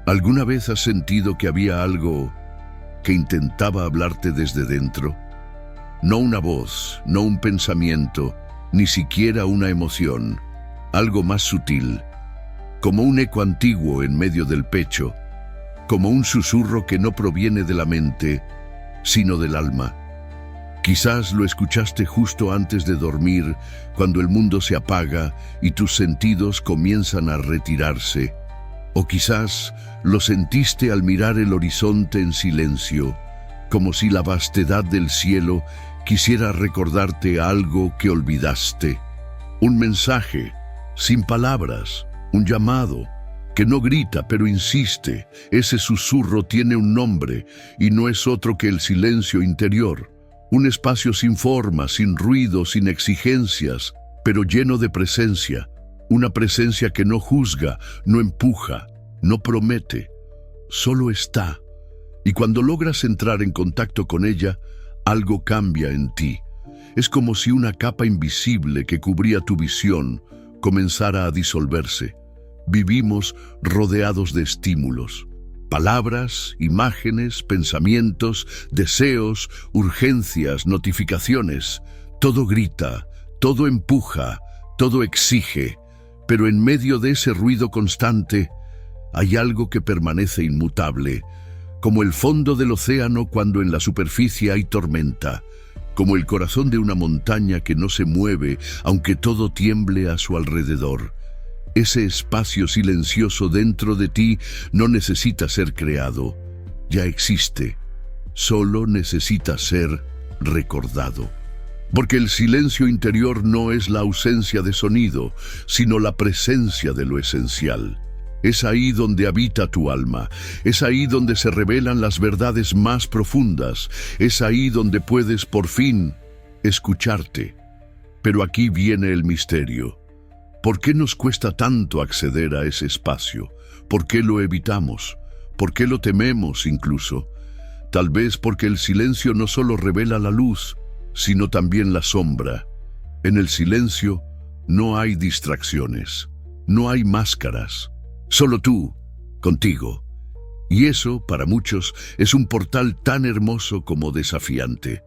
¿Alguna vez has sentido que había algo que intentaba hablarte desde dentro? No una voz, no un pensamiento, ni siquiera una emoción, algo más sutil, como un eco antiguo en medio del pecho, como un susurro que no proviene de la mente, sino del alma. Quizás lo escuchaste justo antes de dormir, cuando el mundo se apaga y tus sentidos comienzan a retirarse. O quizás lo sentiste al mirar el horizonte en silencio, como si la vastedad del cielo quisiera recordarte algo que olvidaste. Un mensaje, sin palabras, un llamado, que no grita pero insiste. Ese susurro tiene un nombre y no es otro que el silencio interior. Un espacio sin forma, sin ruido, sin exigencias, pero lleno de presencia. Una presencia que no juzga, no empuja, no promete, solo está. Y cuando logras entrar en contacto con ella, algo cambia en ti. Es como si una capa invisible que cubría tu visión comenzara a disolverse. Vivimos rodeados de estímulos. Palabras, imágenes, pensamientos, deseos, urgencias, notificaciones. Todo grita, todo empuja, todo exige. Pero en medio de ese ruido constante, hay algo que permanece inmutable, como el fondo del océano cuando en la superficie hay tormenta, como el corazón de una montaña que no se mueve aunque todo tiemble a su alrededor. Ese espacio silencioso dentro de ti no necesita ser creado, ya existe, solo necesita ser recordado. Porque el silencio interior no es la ausencia de sonido, sino la presencia de lo esencial. Es ahí donde habita tu alma, es ahí donde se revelan las verdades más profundas, es ahí donde puedes por fin escucharte. Pero aquí viene el misterio. ¿Por qué nos cuesta tanto acceder a ese espacio? ¿Por qué lo evitamos? ¿Por qué lo tememos incluso? Tal vez porque el silencio no solo revela la luz, sino también la sombra. En el silencio no hay distracciones, no hay máscaras. Solo tú, contigo. Y eso, para muchos, es un portal tan hermoso como desafiante.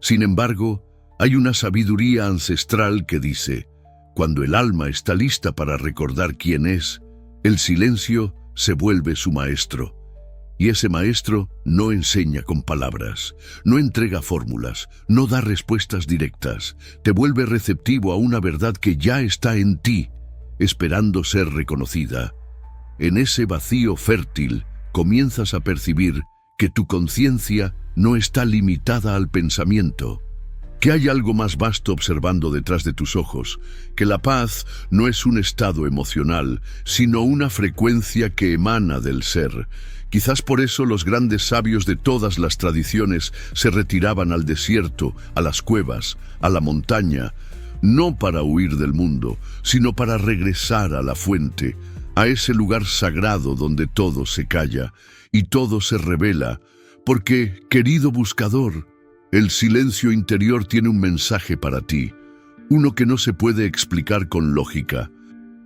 Sin embargo, hay una sabiduría ancestral que dice: cuando el alma está lista para recordar quién es, el silencio se vuelve su maestro. Y ese maestro no enseña con palabras, no entrega fórmulas, no da respuestas directas, te vuelve receptivo a una verdad que ya está en ti, esperando ser reconocida. En ese vacío fértil comienzas a percibir que tu conciencia no está limitada al pensamiento, que hay algo más vasto observando detrás de tus ojos, que la paz no es un estado emocional, sino una frecuencia que emana del ser. Quizás por eso los grandes sabios de todas las tradiciones se retiraban al desierto, a las cuevas, a la montaña, no para huir del mundo, sino para regresar a la fuente, a ese lugar sagrado donde todo se calla y todo se revela, porque, querido buscador, el silencio interior tiene un mensaje para ti, uno que no se puede explicar con lógica,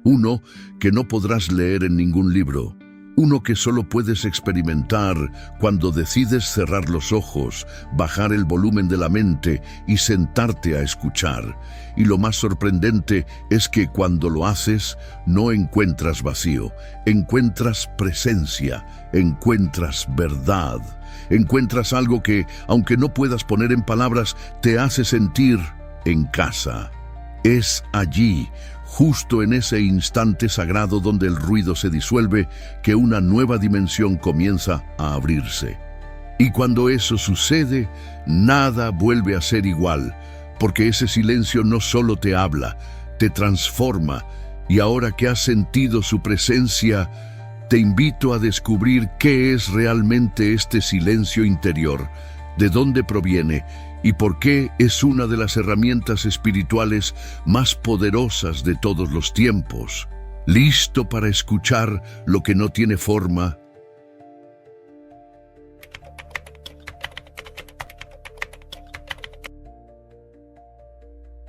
uno que no podrás leer en ningún libro, uno que solo puedes experimentar cuando decides cerrar los ojos, bajar el volumen de la mente y sentarte a escuchar. Y lo más sorprendente es que cuando lo haces, no encuentras vacío, encuentras presencia, encuentras verdad. Encuentras algo que, aunque no puedas poner en palabras, te hace sentir en casa. Es allí, justo en ese instante sagrado donde el ruido se disuelve, que una nueva dimensión comienza a abrirse. Y cuando eso sucede, nada vuelve a ser igual, porque ese silencio no solo te habla, te transforma, y ahora que has sentido su presencia, te invito a descubrir qué es realmente este silencio interior, de dónde proviene y por qué es una de las herramientas espirituales más poderosas de todos los tiempos. ¿Listo para escuchar lo que no tiene forma?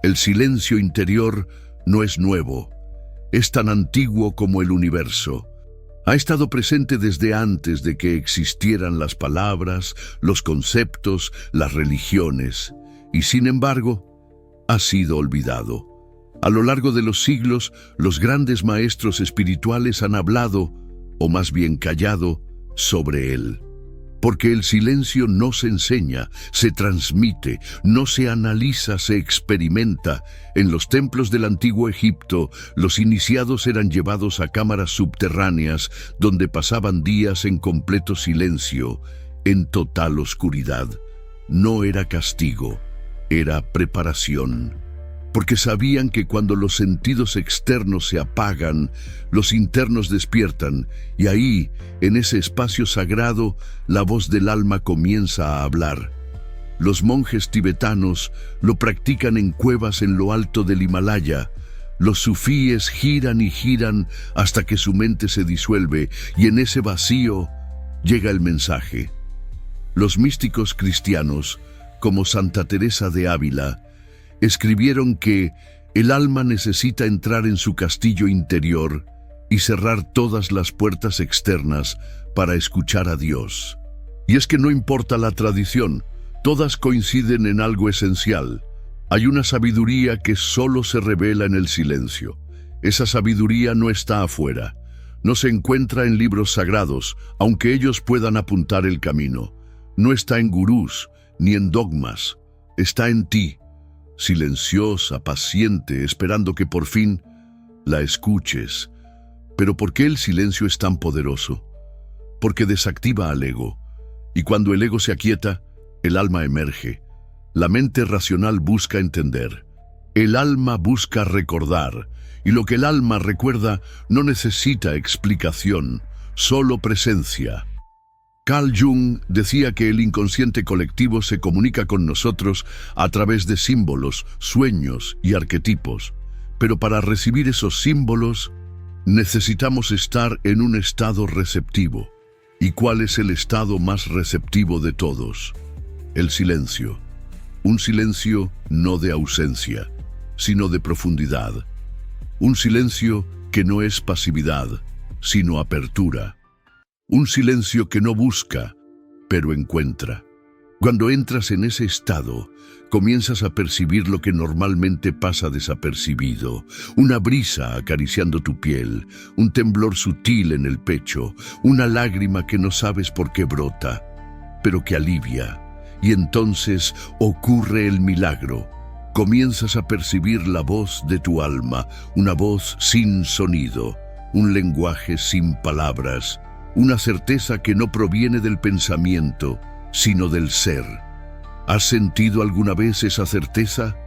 El silencio interior no es nuevo, es tan antiguo como el universo. Ha estado presente desde antes de que existieran las palabras, los conceptos, las religiones, y sin embargo, ha sido olvidado. A lo largo de los siglos, los grandes maestros espirituales han hablado, o más bien callado, sobre él. Porque el silencio no se enseña, se transmite, no se analiza, se experimenta. En los templos del antiguo Egipto, los iniciados eran llevados a cámaras subterráneas donde pasaban días en completo silencio, en total oscuridad. No era castigo, era preparación. Porque sabían que cuando los sentidos externos se apagan, los internos despiertan, y ahí, en ese espacio sagrado, la voz del alma comienza a hablar. Los monjes tibetanos lo practican en cuevas en lo alto del Himalaya. Los sufíes giran y giran hasta que su mente se disuelve, y en ese vacío llega el mensaje. Los místicos cristianos, como Santa Teresa de Ávila, escribieron que el alma necesita entrar en su castillo interior y cerrar todas las puertas externas para escuchar a Dios. Y es que no importa la tradición, todas coinciden en algo esencial. Hay una sabiduría que solo se revela en el silencio. Esa sabiduría no está afuera, no se encuentra en libros sagrados, aunque ellos puedan apuntar el camino. No está en gurús ni en dogmas, está en ti. Silenciosa, paciente, esperando que por fin la escuches. ¿Pero por qué el silencio es tan poderoso? Porque desactiva al ego, y cuando el ego se aquieta, el alma emerge. La mente racional busca entender. El alma busca recordar, y lo que el alma recuerda no necesita explicación, solo presencia. Carl Jung decía que el inconsciente colectivo se comunica con nosotros a través de símbolos, sueños y arquetipos. Pero para recibir esos símbolos, necesitamos estar en un estado receptivo. ¿Y cuál es el estado más receptivo de todos? El silencio. Un silencio no de ausencia, sino de profundidad. Un silencio que no es pasividad, sino apertura. Un silencio que no busca, pero encuentra. Cuando entras en ese estado, comienzas a percibir lo que normalmente pasa desapercibido. Una brisa acariciando tu piel, un temblor sutil en el pecho, una lágrima que no sabes por qué brota, pero que alivia. Y entonces ocurre el milagro. Comienzas a percibir la voz de tu alma, una voz sin sonido, un lenguaje sin palabras, una certeza que no proviene del pensamiento, sino del ser. ¿Has sentido alguna vez esa certeza?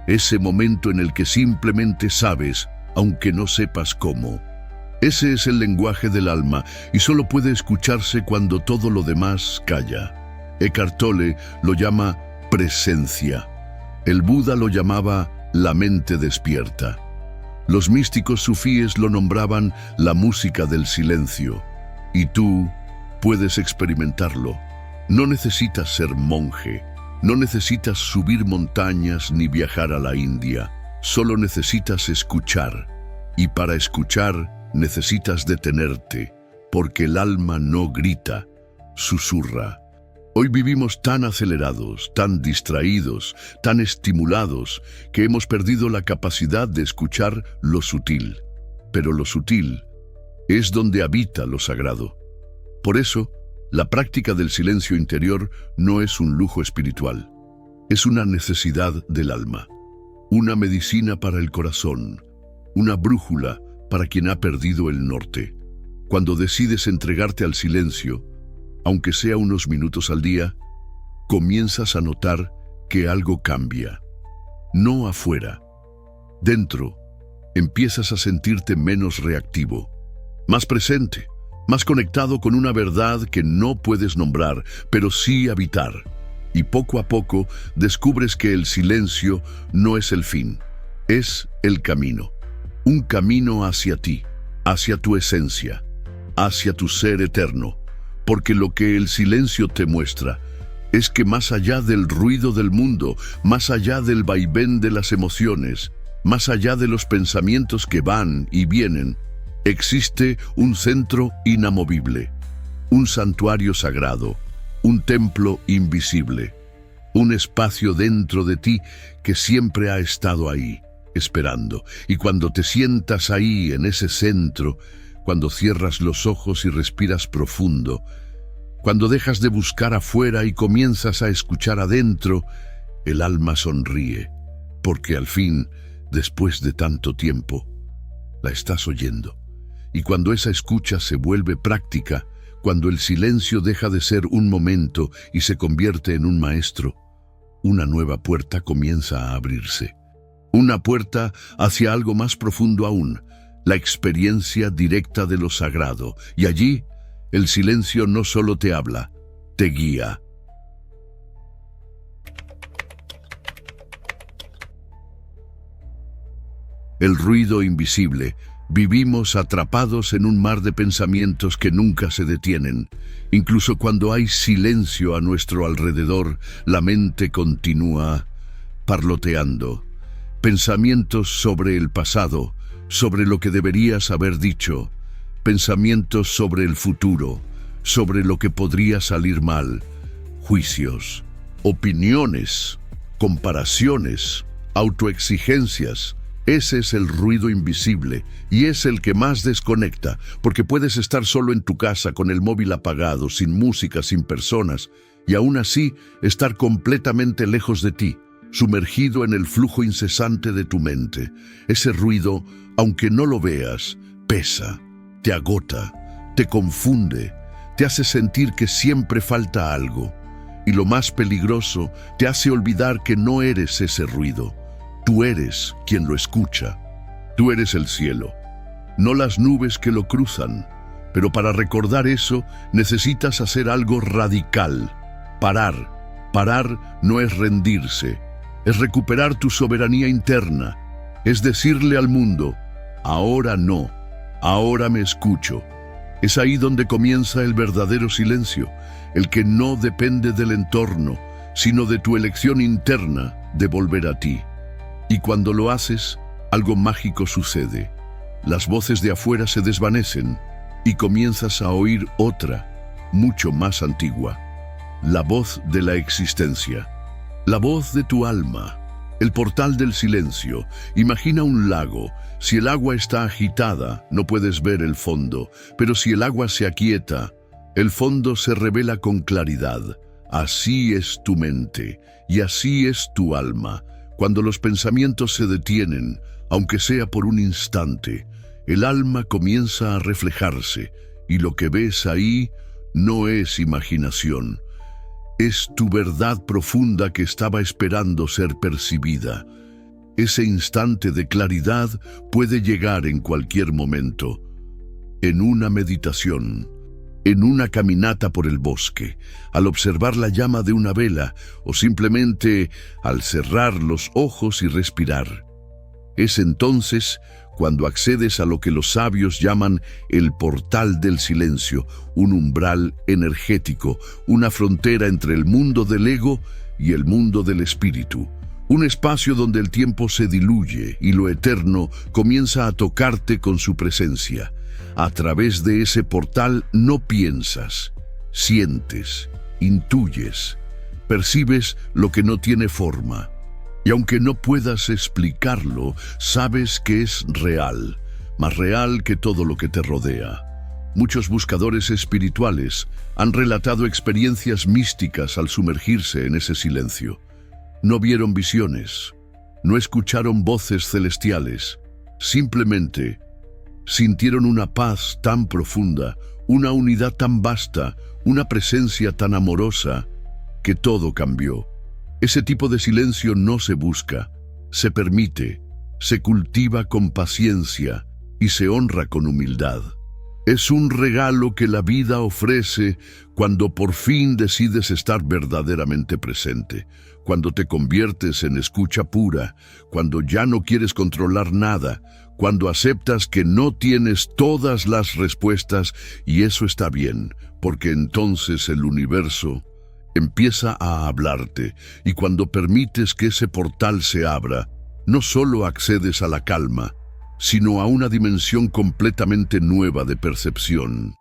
Ese momento en el que simplemente sabes, aunque no sepas cómo. Ese es el lenguaje del alma y solo puede escucharse cuando todo lo demás calla. Eckhart Tolle lo llama presencia. El Buda lo llamaba la mente despierta. Los místicos sufíes lo nombraban la música del silencio. Y tú puedes experimentarlo. No necesitas ser monje, no necesitas subir montañas ni viajar a la India. Solo necesitas escuchar. Y para escuchar necesitas detenerte, porque el alma no grita, susurra. Hoy vivimos tan acelerados, tan distraídos, tan estimulados, que hemos perdido la capacidad de escuchar lo sutil. Pero lo sutil es donde habita lo sagrado. Por eso, la práctica del silencio interior no es un lujo espiritual, es una necesidad del alma, una medicina para el corazón, una brújula para quien ha perdido el norte. Cuando decides entregarte al silencio, aunque sea unos minutos al día, comienzas a notar que algo cambia. No afuera, dentro, empiezas a sentirte menos reactivo, más presente, más conectado con una verdad que no puedes nombrar, pero sí habitar. Y poco a poco descubres que el silencio no es el fin, es el camino. Un camino hacia ti, hacia tu esencia, hacia tu ser eterno. Porque lo que el silencio te muestra es que más allá del ruido del mundo, más allá del vaivén de las emociones, más allá de los pensamientos que van y vienen, Existe un centro inamovible, un santuario sagrado, un templo invisible, un espacio dentro de ti que siempre ha estado ahí, esperando. Y cuando te sientas ahí, en ese centro, cuando cierras los ojos y respiras profundo, cuando dejas de buscar afuera y comienzas a escuchar adentro, el alma sonríe, porque al fin, después de tanto tiempo, la estás oyendo. Y cuando esa escucha se vuelve práctica, cuando el silencio deja de ser un momento y se convierte en un maestro, una nueva puerta comienza a abrirse. Una puerta hacia algo más profundo aún, la experiencia directa de lo sagrado. Y allí, el silencio no solo te habla, te guía. El ruido invisible. Vivimos atrapados en un mar de pensamientos que nunca se detienen. Incluso cuando hay silencio a nuestro alrededor, la mente continúa parloteando. Pensamientos sobre el pasado, sobre lo que deberías haber dicho. Pensamientos sobre el futuro, sobre lo que podría salir mal. Juicios, opiniones, comparaciones, autoexigencias. Ese es el ruido invisible y es el que más desconecta, porque puedes estar solo en tu casa con el móvil apagado, sin música, sin personas, y aún así estar completamente lejos de ti, sumergido en el flujo incesante de tu mente. Ese ruido, aunque no lo veas, pesa, te agota, te confunde, te hace sentir que siempre falta algo, y lo más peligroso, te hace olvidar que no eres ese ruido. Tú eres quien lo escucha. Tú eres el cielo, no las nubes que lo cruzan. Pero para recordar eso, necesitas hacer algo radical. Parar. Parar no es rendirse, es recuperar tu soberanía interna. Es decirle al mundo, ahora no, ahora me escucho. Es ahí donde comienza el verdadero silencio, el que no depende del entorno, sino de tu elección interna de volver a ti. Y cuando lo haces, algo mágico sucede. Las voces de afuera se desvanecen y comienzas a oír otra, mucho más antigua. La voz de la existencia. La voz de tu alma. El portal del silencio. Imagina un lago. Si el agua está agitada, no puedes ver el fondo. Pero si el agua se aquieta, el fondo se revela con claridad. Así es tu mente y así es tu alma. Cuando los pensamientos se detienen, aunque sea por un instante, el alma comienza a reflejarse y lo que ves ahí no es imaginación. Es tu verdad profunda que estaba esperando ser percibida. Ese instante de claridad puede llegar en cualquier momento. En una meditación, en una caminata por el bosque, al observar la llama de una vela o simplemente al cerrar los ojos y respirar. Es entonces cuando accedes a lo que los sabios llaman el portal del silencio, un umbral energético, una frontera entre el mundo del ego y el mundo del espíritu. Un espacio donde el tiempo se diluye y lo eterno comienza a tocarte con su presencia. A través de ese portal no piensas, sientes, intuyes, percibes lo que no tiene forma. Y aunque no puedas explicarlo, sabes que es real, más real que todo lo que te rodea. Muchos buscadores espirituales han relatado experiencias místicas al sumergirse en ese silencio. No vieron visiones, no escucharon voces celestiales, simplemente sintieron una paz tan profunda, una unidad tan vasta, una presencia tan amorosa, que todo cambió. Ese tipo de silencio no se busca, se permite, se cultiva con paciencia y se honra con humildad. Es un regalo que la vida ofrece cuando por fin decides estar verdaderamente presente, cuando te conviertes en escucha pura, cuando ya no quieres controlar nada, cuando aceptas que no tienes todas las respuestas y eso está bien, porque entonces el universo empieza a hablarte y cuando permites que ese portal se abra, no solo accedes a la calma, sino a una dimensión completamente nueva de percepción.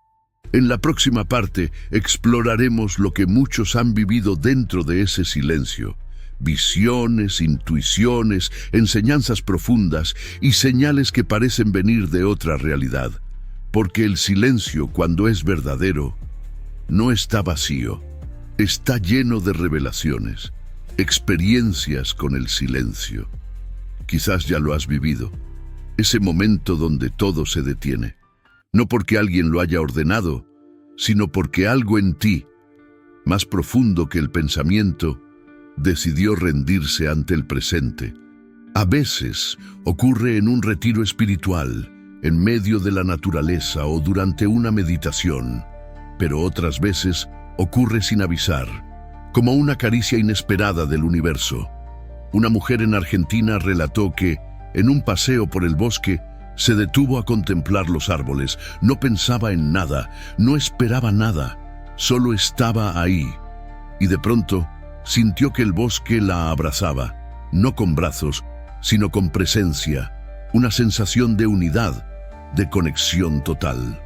En la próxima parte exploraremos lo que muchos han vivido dentro de ese silencio. Visiones, intuiciones, enseñanzas profundas y señales que parecen venir de otra realidad. Porque el silencio, cuando es verdadero, no está vacío, está lleno de revelaciones, experiencias con el silencio. Quizás ya lo has vivido, ese momento donde todo se detiene. No porque alguien lo haya ordenado, sino porque algo en ti, más profundo que el pensamiento, decidió rendirse ante el presente. A veces ocurre en un retiro espiritual, en medio de la naturaleza o durante una meditación, pero otras veces ocurre sin avisar, como una caricia inesperada del universo. Una mujer en Argentina relató que, en un paseo por el bosque, se detuvo a contemplar los árboles, no pensaba en nada, no esperaba nada, solo estaba ahí. Y de pronto sintió que el bosque la abrazaba, no con brazos, sino con presencia, una sensación de unidad, de conexión total.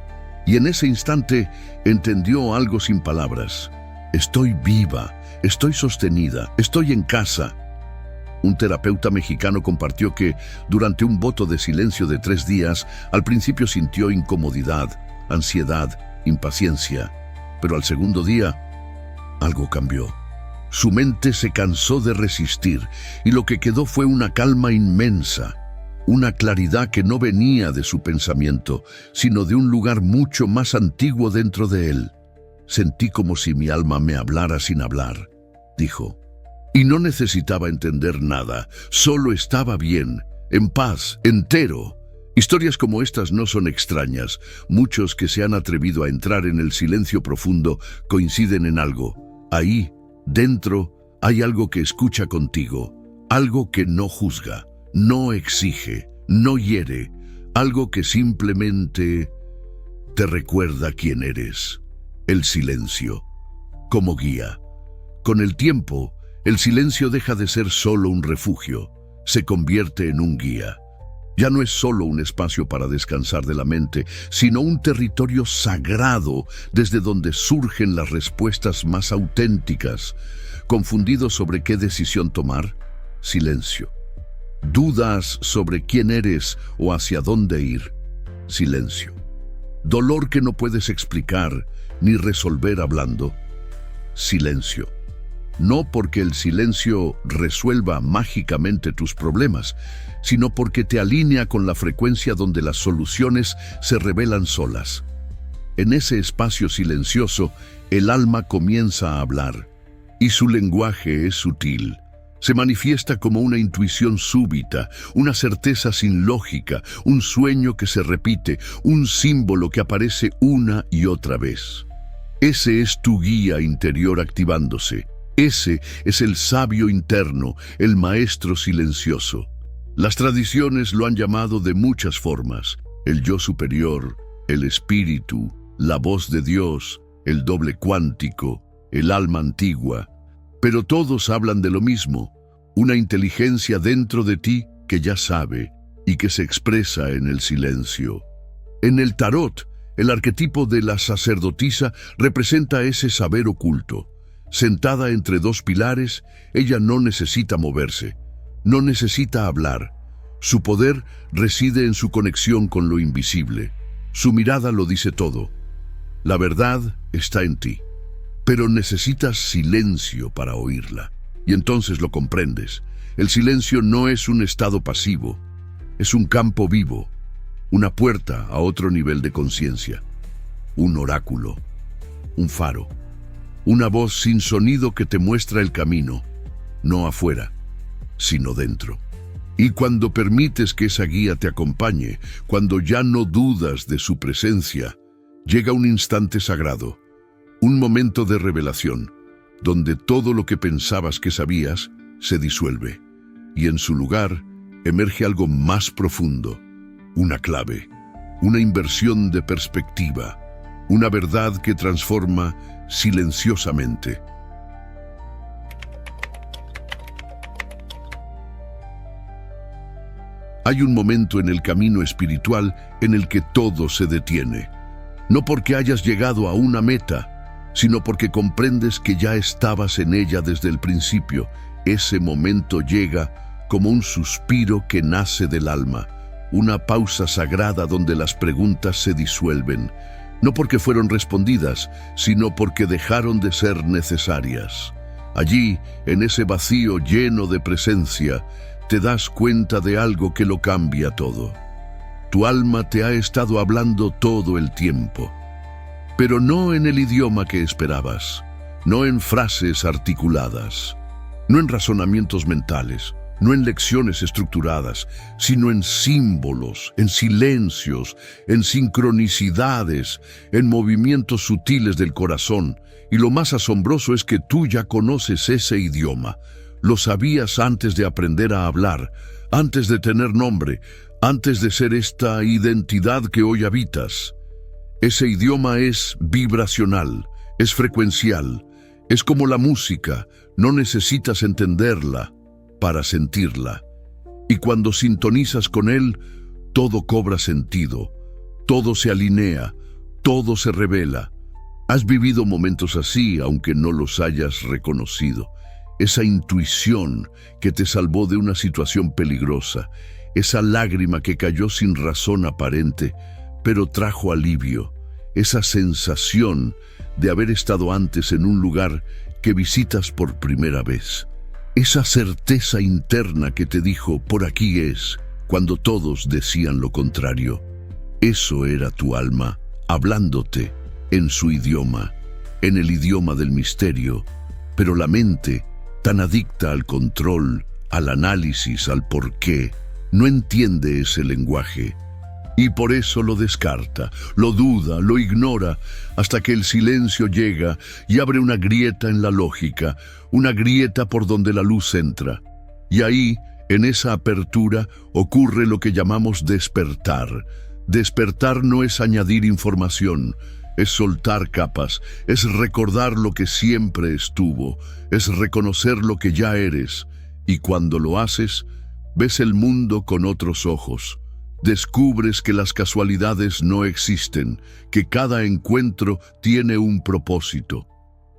Y en ese instante entendió algo sin palabras. Estoy viva, estoy sostenida, estoy en casa. Un terapeuta mexicano compartió que, durante un voto de silencio de 3 días, al principio sintió incomodidad, ansiedad, impaciencia, pero al segundo día, algo cambió. Su mente se cansó de resistir y lo que quedó fue una calma inmensa, una claridad que no venía de su pensamiento, sino de un lugar mucho más antiguo dentro de él. Sentí como si mi alma me hablara sin hablar, dijo. Y no necesitaba entender nada, solo estaba bien, en paz, entero. Historias como estas no son extrañas. Muchos que se han atrevido a entrar en el silencio profundo coinciden en algo. Ahí, dentro, hay algo que escucha contigo, algo que no juzga, no exige, no hiere, algo que simplemente te recuerda quién eres. El silencio, como guía. Con el tiempo, el silencio deja de ser solo un refugio, se convierte en un guía. Ya no es solo un espacio para descansar de la mente, sino un territorio sagrado desde donde surgen las respuestas más auténticas. ¿Confundido sobre qué decisión tomar? Silencio. ¿Dudas sobre quién eres o hacia dónde ir? Silencio. ¿Dolor que no puedes explicar ni resolver hablando? Silencio. No porque el silencio resuelva mágicamente tus problemas, sino porque te alinea con la frecuencia donde las soluciones se revelan solas. En ese espacio silencioso, el alma comienza a hablar, y su lenguaje es sutil. Se manifiesta como una intuición súbita, una certeza sin lógica, un sueño que se repite, un símbolo que aparece una y otra vez. Ese es tu guía interior activándose. Ese es el sabio interno, el maestro silencioso. Las tradiciones lo han llamado de muchas formas: el yo superior, el espíritu, la voz de Dios, el doble cuántico, el alma antigua. Pero todos hablan de lo mismo, una inteligencia dentro de ti que ya sabe y que se expresa en el silencio. En el tarot, el arquetipo de la sacerdotisa representa ese saber oculto. Sentada entre 2 pilares, ella no necesita moverse, no necesita hablar. Su poder reside en su conexión con lo invisible. Su mirada lo dice todo. La verdad está en ti, pero necesitas silencio para oírla. Y entonces lo comprendes. El silencio no es un estado pasivo, es un campo vivo, una puerta a otro nivel de conciencia, un oráculo, un faro. Una voz sin sonido que te muestra el camino, no afuera, sino dentro. Y cuando permites que esa guía te acompañe, cuando ya no dudas de su presencia, llega un instante sagrado, un momento de revelación, donde todo lo que pensabas que sabías se disuelve, y en su lugar emerge algo más profundo, una clave, una inversión de perspectiva, una verdad que transforma silenciosamente. Hay un momento en el camino espiritual en el que todo se detiene. No porque hayas llegado a una meta, sino porque comprendes que ya estabas en ella desde el principio. Ese momento llega como un suspiro que nace del alma, una pausa sagrada donde las preguntas se disuelven, no porque fueron respondidas, sino porque dejaron de ser necesarias. Allí, en ese vacío lleno de presencia, te das cuenta de algo que lo cambia todo. Tu alma te ha estado hablando todo el tiempo, pero no en el idioma que esperabas, no en frases articuladas, no en razonamientos mentales, no en lecciones estructuradas, sino en símbolos, en silencios, en sincronicidades, en movimientos sutiles del corazón. Y lo más asombroso es que tú ya conoces ese idioma. Lo sabías antes de aprender a hablar, antes de tener nombre, antes de ser esta identidad que hoy habitas. Ese idioma es vibracional, es frecuencial, es como la música, no necesitas entenderla para sentirla. Y cuando sintonizas con él, todo cobra sentido, todo se alinea, todo se revela. Has vivido momentos así, aunque no los hayas reconocido. Esa intuición que te salvó de una situación peligrosa, esa lágrima que cayó sin razón aparente, pero trajo alivio, esa sensación de haber estado antes en un lugar que visitas por primera vez, esa certeza interna que te dijo, por aquí es, cuando todos decían lo contrario. Eso era tu alma, hablándote en su idioma, en el idioma del misterio, pero la mente, tan adicta al control, al análisis, al porqué, no entiende ese lenguaje. Y por eso lo descarta, lo duda, lo ignora, hasta que el silencio llega y abre una grieta en la lógica, una grieta por donde la luz entra. Y ahí, en esa apertura, ocurre lo que llamamos despertar. Despertar no es añadir información, es soltar capas, es recordar lo que siempre estuvo, es reconocer lo que ya eres. Y cuando lo haces, ves el mundo con otros ojos. Descubres que las casualidades no existen, que cada encuentro tiene un propósito,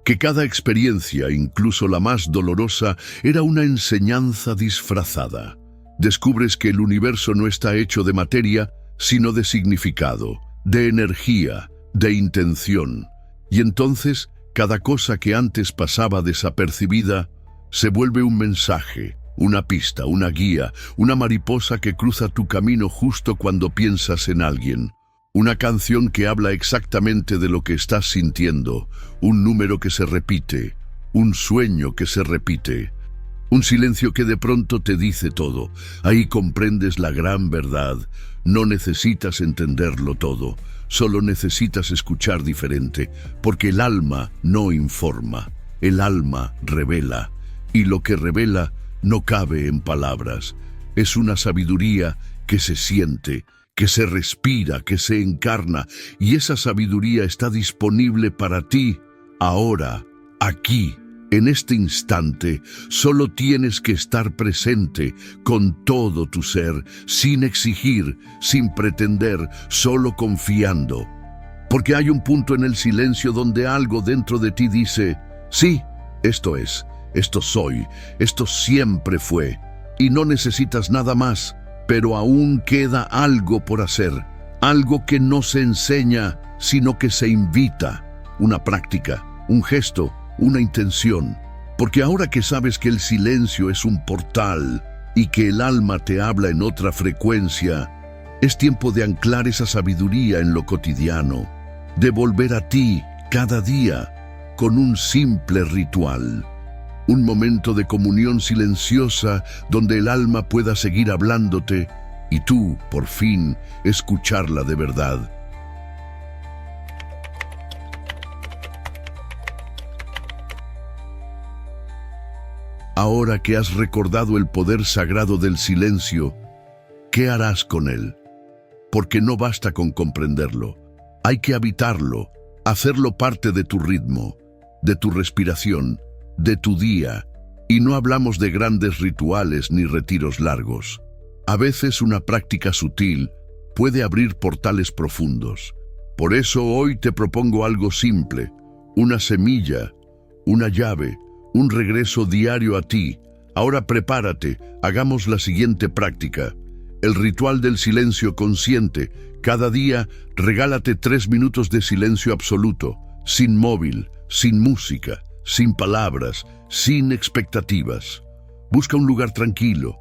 que cada experiencia, incluso la más dolorosa, era una enseñanza disfrazada. Descubres que el universo no está hecho de materia, sino de significado, de energía, de intención. Y entonces, cada cosa que antes pasaba desapercibida se vuelve un mensaje, una pista, una guía, una mariposa que cruza tu camino justo cuando piensas en alguien. Una canción que habla exactamente de lo que estás sintiendo, un número que se repite, un sueño que se repite, un silencio que de pronto te dice todo. Ahí comprendes la gran verdad. No necesitas entenderlo todo, solo necesitas escuchar diferente, porque el alma no informa, el alma revela, y lo que revela no cabe en palabras. Es una sabiduría que se siente, que se respira, que se encarna, y esa sabiduría está disponible para ti, ahora, aquí, en este instante. Solo tienes que estar presente con todo tu ser, sin exigir, sin pretender, solo confiando. Porque hay un punto en el silencio donde algo dentro de ti dice, sí, esto es, esto soy, esto siempre fue, y no necesitas nada más, pero aún queda algo por hacer, algo que no se enseña, sino que se invita, una práctica, un gesto, una intención. Porque ahora que sabes que el silencio es un portal y que el alma te habla en otra frecuencia, es tiempo de anclar esa sabiduría en lo cotidiano, de volver a ti cada día con un simple ritual. Un momento de comunión silenciosa donde el alma pueda seguir hablándote y tú, por fin, escucharla de verdad. Ahora que has recordado el poder sagrado del silencio, ¿qué harás con él? Porque no basta con comprenderlo, hay que habitarlo, hacerlo parte de tu ritmo, de tu respiración, de tu día, y no hablamos de grandes rituales ni retiros largos. A veces una práctica sutil puede abrir portales profundos. Por eso hoy te propongo algo simple, una semilla, una llave, un regreso diario a ti. Ahora prepárate, hagamos la siguiente práctica. El ritual del silencio consciente. Cada día regálate 3 minutos de silencio absoluto, sin móvil, sin música, sin palabras, sin expectativas. Busca un lugar tranquilo.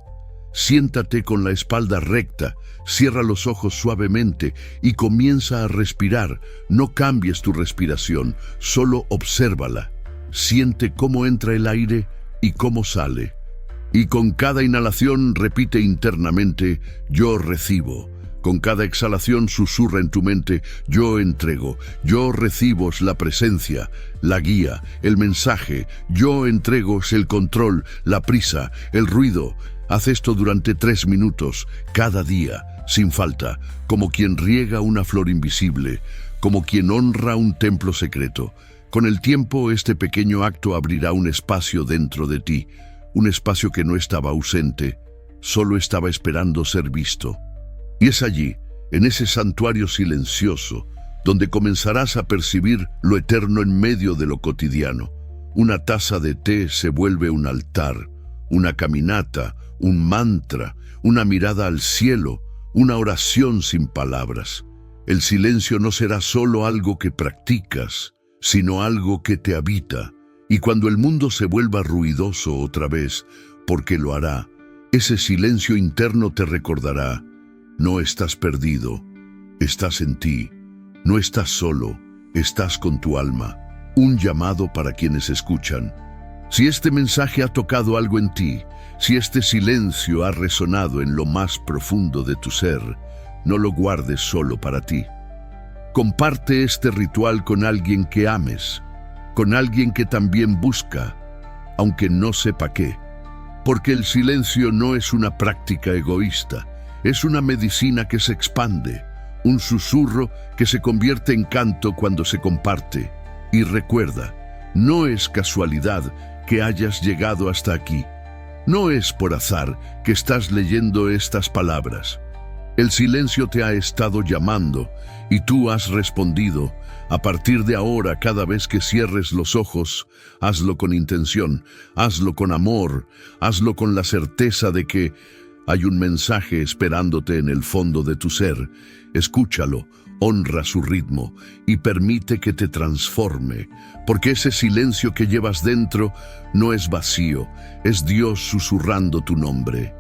Siéntate con la espalda recta, cierra los ojos suavemente y comienza a respirar. No cambies tu respiración, solo obsérvala. Siente cómo entra el aire y cómo sale. Y con cada inhalación repite internamente, yo recibo. Con cada exhalación susurra en tu mente, yo entrego, yo recibo la presencia, la guía, el mensaje, yo entrego el control, la prisa, el ruido. Haz esto durante 3 minutos, cada día, sin falta, como quien riega una flor invisible, como quien honra un templo secreto. Con el tiempo, este pequeño acto abrirá un espacio dentro de ti, un espacio que no estaba ausente, solo estaba esperando ser visto. Y es allí, en ese santuario silencioso, donde comenzarás a percibir lo eterno en medio de lo cotidiano. Una taza de té se vuelve un altar, una caminata, un mantra, una mirada al cielo, una oración sin palabras. El silencio no será solo algo que practicas, sino algo que te habita. Y cuando el mundo se vuelva ruidoso otra vez, porque lo hará, ese silencio interno te recordará: no estás perdido, estás en ti, no estás solo, estás con tu alma. Un llamado para quienes escuchan. Si este mensaje ha tocado algo en ti, si este silencio ha resonado en lo más profundo de tu ser, no lo guardes solo para ti. Comparte este ritual con alguien que ames, con alguien que también busca, aunque no sepa qué. Porque el silencio no es una práctica egoísta, es una medicina que se expande, un susurro que se convierte en canto cuando se comparte. Y recuerda, no es casualidad que hayas llegado hasta aquí. No es por azar que estás leyendo estas palabras. El silencio te ha estado llamando y tú has respondido. A partir de ahora, cada vez que cierres los ojos, hazlo con intención, hazlo con amor, hazlo con la certeza de que hay un mensaje esperándote en el fondo de tu ser. Escúchalo, honra su ritmo y permite que te transforme, porque ese silencio que llevas dentro no es vacío, es Dios susurrando tu nombre.